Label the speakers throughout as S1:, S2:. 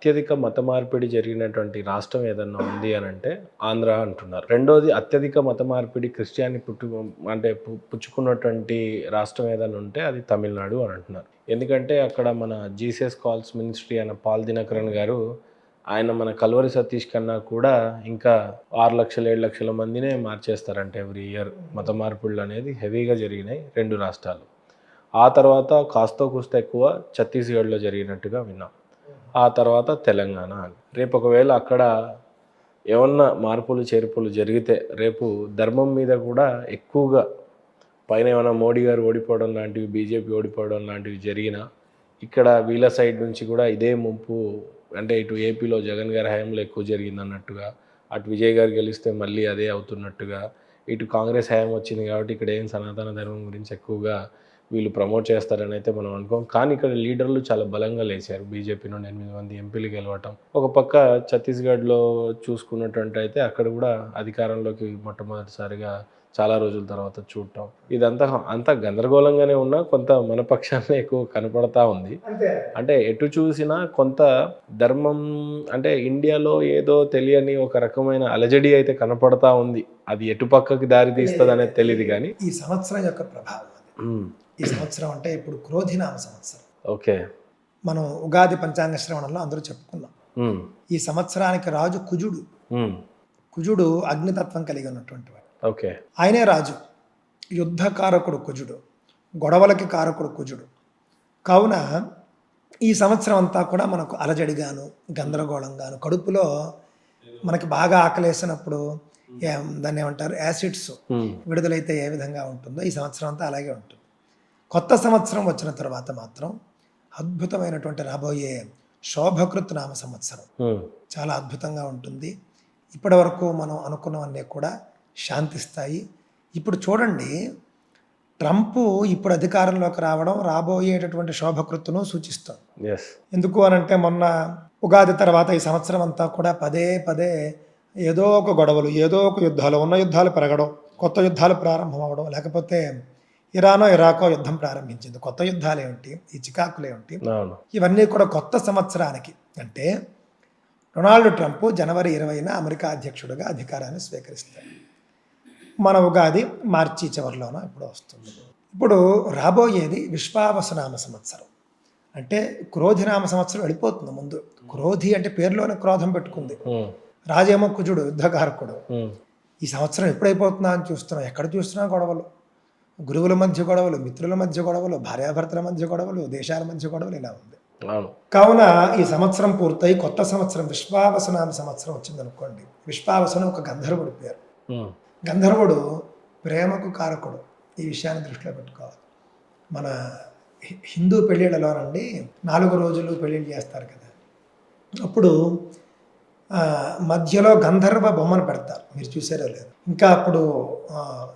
S1: అత్యధిక మత మార్పిడి జరిగినటువంటి రాష్ట్రం ఏదన్నా ఉంది అని అంటే ఆంధ్ర అంటున్నారు. రెండోది అత్యధిక మత మార్పిడి క్రిస్టియాని పుచ్చుకున్నటువంటి రాష్ట్రం ఏదన్నా ఉంటే అది తమిళనాడు అని అంటున్నారు. ఎందుకంటే అక్కడ మన జీసస్ కాల్స్ మినిస్ట్రీ అనే పాల్ దినకరన్ గారు ఆయన మన కల్వరి సతీష్ కన్నా కూడా ఇంకా 6 లక్షలు 7 లక్షల మందినే మార్చేస్తారంట ఎవ్రీ ఇయర్. మత మార్పుళ్ళు అనేది హెవీగా జరిగినాయి 2 రాష్ట్రాలు. ఆ తర్వాత కాస్తో కూస్తో ఎక్కువ ఛత్తీస్గఢ్లో జరిగినట్టుగా విన్నాం. ఆ తర్వాత తెలంగాణ అని. రేపు ఒకవేళ అక్కడ ఏమన్నా మార్పులు చేర్పులు జరిగితే రేపు ధర్మం మీద కూడా ఎక్కువగా పైన ఏమైనా మోడీ గారు ఓడిపోవడం లాంటివి, బీజేపీ ఓడిపోవడం లాంటివి జరిగినా ఇక్కడ వీళ్ళ సైడ్ నుంచి కూడా ఇదే ముంపు, అంటే ఇటు ఏపీలో జగన్ గారి హయాంలో ఎక్కువ జరిగింది అన్నట్టుగా, అటు విజయ్ గారు గెలిస్తే మళ్ళీ అదే అవుతున్నట్టుగా, ఇటు కాంగ్రెస్ హయాం వచ్చింది కాబట్టి ఇక్కడ ఏం సనాతన ధర్మం గురించి ఎక్కువగా వీళ్ళు ప్రమోట్ చేస్తారని అయితే మనం అనుకోం. కానీ ఇక్కడ లీడర్లు చాలా బలంగా లేచారు. బీజేపీ నుండి 8 మంది ఎంపీలు గెలవటం, ఒక పక్క ఛత్తీస్గఢ్లో చూసుకున్నట్టు అయితే అక్కడ కూడా అధికారంలోకి మొట్టమొదటిసారిగా చాలా రోజుల తర్వాత చూడటం, ఇదంతా అంతా గందరగోళంగానే ఉన్నా కొంత మన పక్షాన్ని ఎక్కువ కనపడతా ఉంది. అంటే ఎటు చూసినా కొంత ధర్మం అంటే ఇండియాలో ఏదో తెలియని ఒక రకమైన అలజడి అయితే కనపడతా ఉంది. అది ఎటు పక్కకి దారి తీస్తుంది అనేది తెలియదు కానీ
S2: ఈ సంవత్సరం యొక్క ప్రభావం ఈ సంవత్సరం అంటే ఇప్పుడు క్రోధినామ సంవత్సరం.
S1: ఓకే,
S2: మనం ఉగాది పంచాంగ శ్రవణంలో అందరూ చెప్పుకున్నాం. ఈ సంవత్సరానికి రాజు కుజుడు. కుజుడు అగ్నితత్వం కలిగి ఉన్నటువంటి వాడు.
S1: ఓకే,
S2: ఆయనే రాజు. యుద్ధకారకుడు కుజుడు, గొడవలకి కారకుడు కుజుడు. కావున ఈ సంవత్సరం అంతా కూడా మనకు అలజడిగాను గందరగోళంగాను, కడుపులో మనకి బాగా ఆకలేసినప్పుడు దాన్ని ఏమంటారు యాసిడ్స్ విడుదలైతే ఏ విధంగా ఉంటుందో ఈ సంవత్సరం అంతా అలాగే ఉంటుంది. కొత్త సంవత్సరం వచ్చిన తర్వాత మాత్రం అద్భుతమైనటువంటి రాబోయే శోభకృత్ నామ సంవత్సరం చాలా అద్భుతంగా ఉంటుంది. ఇప్పటి వరకు మనం అనుకున్నవన్నీ కూడా శాంతిస్తాయి. ఇప్పుడు చూడండి, ట్రంప్ ఇప్పుడు అధికారంలోకి రావడం రాబోయేటటువంటి శోభకృత్తును సూచిస్తుంది. ఎందుకు అనంటే మొన్న ఉగాది తర్వాత ఈ సంవత్సరం అంతా కూడా పదే పదే ఏదో ఒక గొడవలు, ఏదో ఒక యుద్ధాలు, ఉన్న యుద్ధాలు పెరగడం, కొత్త యుద్ధాలు ప్రారంభం అవడం, లేకపోతే ఇరానో ఇరాకో యుద్ధం ప్రారంభించింది. కొత్త యుద్ధాలు ఏమిటి, ఈ చికాకులు ఏమిటి, ఇవన్నీ కూడా కొత్త సంవత్సరానికి. అంటే డొనాల్డ్ ట్రంప్ జనవరి 20న అమెరికా అధ్యక్షుడిగా అధికారాన్ని స్వీకరిస్తాడు. మన ఉగాది మార్చి చివరిలోనో ఇప్పుడు వస్తుంది. ఇప్పుడు రాబోయేది విశ్వావసునామ సంవత్సరం. అంటే క్రోధినామ సంవత్సరం వెళ్ళిపోతుంది ముందు. క్రోధి అంటే పేరులోనే క్రోధం పెట్టుకుంది. రాజేమో కుజుడు యుద్ధకారకుడు. ఈ సంవత్సరం ఎప్పుడైపోతుందా అని చూస్తున్నాం. ఎక్కడ చూస్తున్నా గొడవలు, గురువుల మధ్య గొడవలు, మిత్రుల మధ్య గొడవలు, భార్యాభర్తల మధ్య గొడవలు, దేశాల మధ్య గొడవలు, ఇలా ఉంది. కావున ఈ సంవత్సరం పూర్తయి కొత్త సంవత్సరం విశ్వావసునామ సంవత్సరం వచ్చిందనుకోండి. విశ్వావసును ఒక గంధర్వుడి పేరు. గంధర్వుడు ప్రేమకు కారకుడు. ఈ విషయాన్ని దృష్టిలో పెట్టుకోవాలి. మన హిందూ పెళ్ళిళ్ళలోనండి 4 రోజులు పెళ్ళిళ్ళు చేస్తారు కదా, అప్పుడు మధ్యలో గంధర్వ బొమ్మను పెడతారు. మీరు చూసారో లేదు. ఇంకా అప్పుడు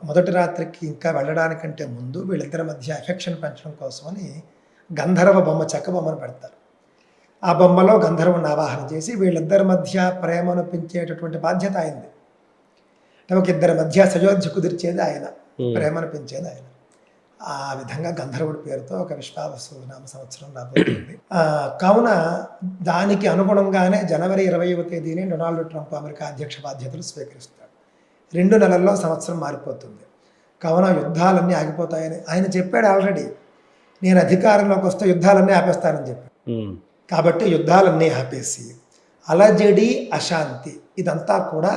S2: మొదటి రాత్రికి ఇంకా వెళ్ళడానికంటే ముందు వీళ్ళిద్దరి మధ్య ఎఫెక్షన్ పెంచడం కోసమని గంధర్వ బొమ్మ, చెక్క బొమ్మను పెడతారు. ఆ బొమ్మలో గంధర్వుని ఆవాహన చేసి వీళ్ళిద్దరి మధ్య ప్రేమను పెంచేటటువంటి బాధ్యత అయింది. ఒక ఇద్దరి మధ్య సయోధ్య కుదిర్చేది ఆయన, ప్రేమను పెంచేది ఆయన. ఆ విధంగా గంధర్వుడి పేరుతో ఒక విశ్వావసు నామ సంవత్సరం రాబోతుంది. కావున దానికి అనుగుణంగానే జనవరి 20వ తేదీని డొనాల్డ్ ట్రంప్ అమెరికా అధ్యక్ష బాధ్యతలు స్వీకరిస్తాడు. 2 నెలల్లో సంవత్సరం మారిపోతుంది. కావున యుద్ధాలన్నీ ఆగిపోతాయని ఆయన చెప్పాడు ఆల్రెడీ. నేను అధికారంలోకి వస్తే యుద్ధాలన్నీ ఆపేస్తానని చెప్పాడు. కాబట్టి యుద్ధాలన్నీ ఆపేసి అలజడి, అశాంతి ఇదంతా కూడా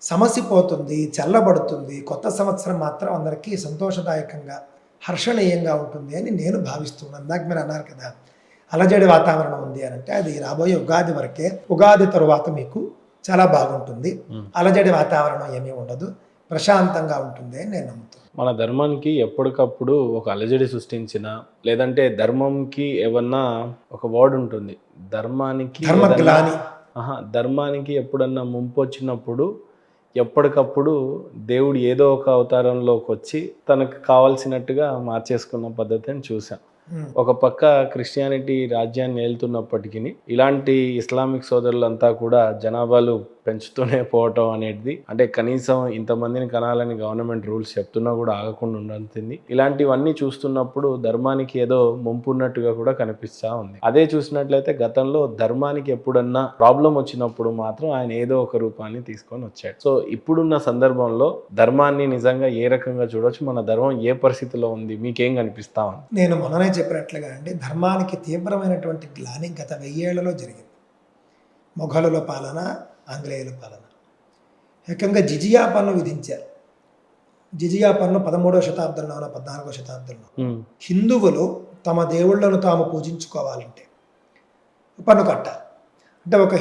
S2: సమసిపోతుంది, చల్లబడుతుంది. కొత్త సంవత్సరం మాత్రం అందరికీ సంతోషదాయకంగా, హర్షణీయంగా ఉంటుంది అని నేను భావిస్తున్నాను. ఇందాక మీరు అన్నారు కదా అలజడి వాతావరణం ఉంది అని అంటే అది రాబోయే ఉగాది వరకే. ఉగాది తరువాత మీకు చాలా బాగుంటుంది. అలజడి వాతావరణం ఏమీ ఉండదు, ప్రశాంతంగా ఉంటుంది అని నేను నమ్ముతాను.
S1: మన ధర్మానికి ఎప్పటికప్పుడు ఒక అలజడి సృష్టించిన, లేదంటే ధర్మంకి ఏమన్నా ఒక వర్డ్ ఉంటుంది, ధర్మానికి ఎప్పుడన్నా ముంపు వచ్చినప్పుడు ఎప్పటికప్పుడు దేవుడు ఏదో ఒక అవతారంలోకి వచ్చి తనకు కావాల్సినట్టుగా మార్చేసుకున్న పద్ధతిని చూసాం. ఒక పక్క క్రిస్టియానిటీ రాజ్యాన్ని ఏలుతున్నప్పటికీ ఇలాంటి ఇస్లామిక్ సోదరులంతా కూడా జనాభాలు పెంచుతూనే పోవటం అనేది, అంటే కనీసం ఇంతమందిని కనాలని గవర్నమెంట్ రూల్స్ చెప్తున్నా కూడా ఆగకుండా ఉండుతుంది. ఇలాంటివన్నీ చూస్తున్నప్పుడు ధర్మానికి ఏదో ముంపు ఉన్నట్టుగా కూడా కనిపిస్తూ ఉంది. అదే చూసినట్లయితే గతంలో ధర్మానికి ఎప్పుడన్నా ప్రాబ్లం వచ్చినప్పుడు మాత్రం ఆయన ఏదో ఒక రూపాన్ని తీసుకొని వచ్చాడు. సో ఇప్పుడున్న సందర్భంలో ధర్మాన్ని నిజంగా ఏ రకంగా చూడొచ్చు, మన ధర్మం ఏ పరిస్థితిలో ఉంది, మీకేం కనిపిస్తా ఉంది?
S2: నేను మొన్ననే చెప్పినట్లుగా అండి, ధర్మానికి తీవ్రమైనటువంటి గ్లాని గత 1000 ఏళ్లలో జరిగింది. మొఘలుల పాలన, ఆంగ్లేయుల పాలన, ఏకంగా జిజియా పన్ను విధించారు. జిజియా పన్ను 13వ శతాబ్దంలోనో 14వ శతాబ్దంలో హిందువులు తమ దేవుళ్లను తాము పూజించుకోవాలంటే పన్ను కట్టాలి. అంటే ఒక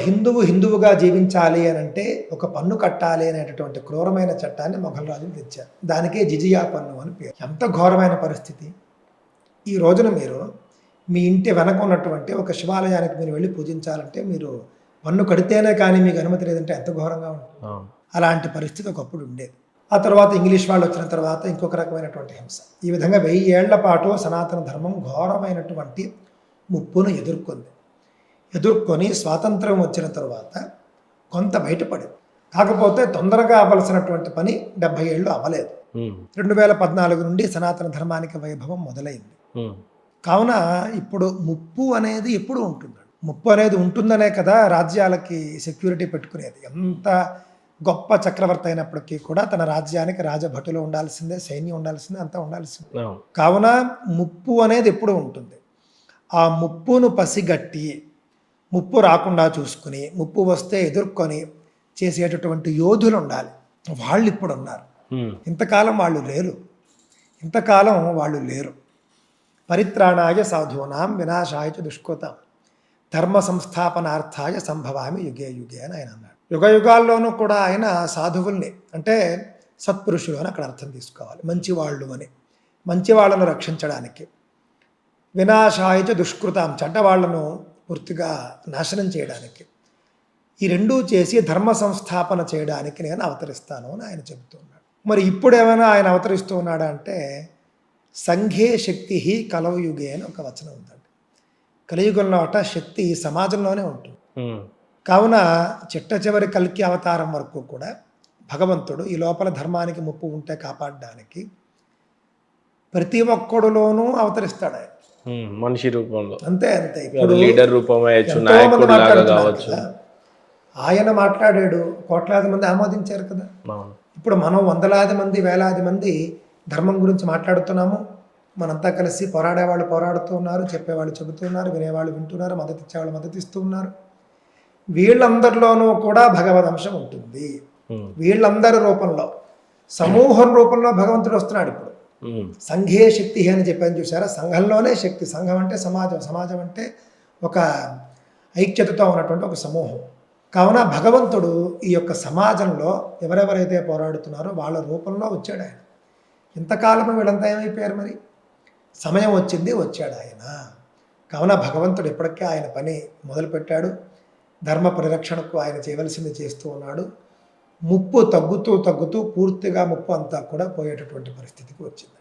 S2: హిందువుగా జీవించాలి అని అంటే ఒక పన్ను కట్టాలి అనేటటువంటి క్రూరమైన చట్టాన్ని మొఘల్ రాజులు తెచ్చారు. దానికే జిజియా పన్ను అని పేరు. ఎంత ఘోరమైన పరిస్థితి! ఈ రోజున మీరు మీ ఇంటి వెనక ఉన్నటువంటి ఒక శివాలయానికి మీరు వెళ్ళి పూజించాలంటే మీరు పన్ను కడితేనే కానీ మీకు అనుమతి లేదంటే ఎంత ఘోరంగా ఉంటుంది. అలాంటి పరిస్థితి ఒకప్పుడు ఉండేది. ఆ తర్వాత ఇంగ్లీష్ వాళ్ళు వచ్చిన తర్వాత ఇంకొక రకమైనటువంటి హింస. ఈ విధంగా 1000 ఏళ్ల పాటు సనాతన ధర్మం ఘోరమైనటువంటి ముప్పును ఎదుర్కొని స్వాతంత్రం వచ్చిన తర్వాత కొంత బయటపడింది. కాకపోతే తొందరగా అవ్వాల్సినటువంటి పని 70 ఏళ్ళు అవ్వలేదు. 2014 నుండి సనాతన ధర్మానికి వైభవం మొదలైంది. కావున ఇప్పుడు ముప్పు అనేది ఎప్పుడు ఉంటుంది. ముప్పు అనేది ఉంటుందనే కదా రాజ్యాలకి సెక్యూరిటీ పెట్టుకునేది. ఎంత గొప్ప చక్రవర్తి అయినప్పటికీ కూడా తన రాజ్యానికి రాజభటులు ఉండాల్సిందే, సైన్యం ఉండాల్సిందే, అంతా ఉండాల్సిందే. కావున ముప్పు అనేది ఎప్పుడు ఉంటుంది. ఆ ముప్పును పసిగట్టి ముప్పు రాకుండా చూసుకుని, ముప్పు వస్తే ఎదుర్కొని చేసేటటువంటి యోధులు ఉండాలి. వాళ్ళు ఇప్పుడు ఉన్నారు. ఇంతకాలం వాళ్ళు లేరు. పరిత్రాణాయ సాధూనాం వినాశాయ చ దుష్కృతాం ధర్మ సంస్థాపనార్థాయ సంభవామి యుగే యుగే అని ఆయన అన్నాడు. యుగ యుగాల్లోనూ కూడా ఆయన సాధువుల్ని, అంటే సత్పురుషులు అని అక్కడ అర్థం తీసుకోవాలి. మంచివాళ్ళు అని, మంచివాళ్లను రక్షించడానికి, వినాశాయ చ దుష్కృతాం చెడ్డవాళ్లను పూర్తిగా నాశనం చేయడానికి, ఈ రెండూ చేసి ధర్మ సంస్థాపన చేయడానికి నేను అవతరిస్తాను అని ఆయన చెబుతున్నాడు. మరి ఇప్పుడు ఏమైనా ఆయన అవతరిస్తూ ఉన్నాడా అంటే సంఘే శక్తి కలవయుగే అని ఒక వచనం ఉందండి. కలియుగంలో శక్తి సమాజంలోనే ఉంటుంది. కావున చిట్ట కల్కి అవతారం వరకు కూడా భగవంతుడు ఈ లోపల ధర్మానికి ముప్పు ఉంటే కాపాడడానికి ప్రతి ఒక్కడులోనూ అవతరిస్తాడు ఆయన
S1: మనిషి రూపంలో.
S2: అంతే. ఇప్పుడు
S1: లీడర్ రూపమే
S2: ఆయన మాట్లాడాడు, కోట్లాది మంది ఆమోదించారు కదా. ఇప్పుడు మనం వందలాది మంది, వేలాది మంది ధర్మం గురించి మాట్లాడుతున్నాము. మనంతా కలిసి పోరాడేవాళ్ళు పోరాడుతూ ఉన్నారు, చెప్పేవాళ్ళు చెబుతున్నారు, వినేవాళ్ళు వింటున్నారు, మద్దతు ఇచ్చేవాళ్ళు మద్దతు ఇస్తూ ఉన్నారు. వీళ్ళందరిలోనూ కూడా భగవద్ అంశం ఉంటుంది. వీళ్ళందరి రూపంలో, సమూహం రూపంలో భగవంతుడు వస్తున్నాడు. ఇప్పుడు సంఘే శక్తి అని చెప్పాను చూసారా, సంఘంలోనే శక్తి. సంఘం అంటే సమాజం, సమాజం అంటే ఒక ఐక్యతతో ఉన్నటువంటి ఒక సమూహం. కావున భగవంతుడు ఈ యొక్క సమాజంలో ఎవరెవరైతే పోరాడుతున్నారో వాళ్ళ రూపంలో వచ్చాడు ఆయన. ఇంతకాలము వీళ్ళంతా ఏమైపోయారు? మరి సమయం వచ్చాడు ఆయన. కావున భగవంతుడు ఇప్పటికే ఆయన పని మొదలుపెట్టాడు. ధర్మ పరిరక్షణకు ఆయన చేయవలసింది చేస్తూ ఉన్నాడు. ముప్పు తగ్గుతూ పూర్తిగా ముప్పు అంతా కూడా పోయేటటువంటి పరిస్థితికి వచ్చింది.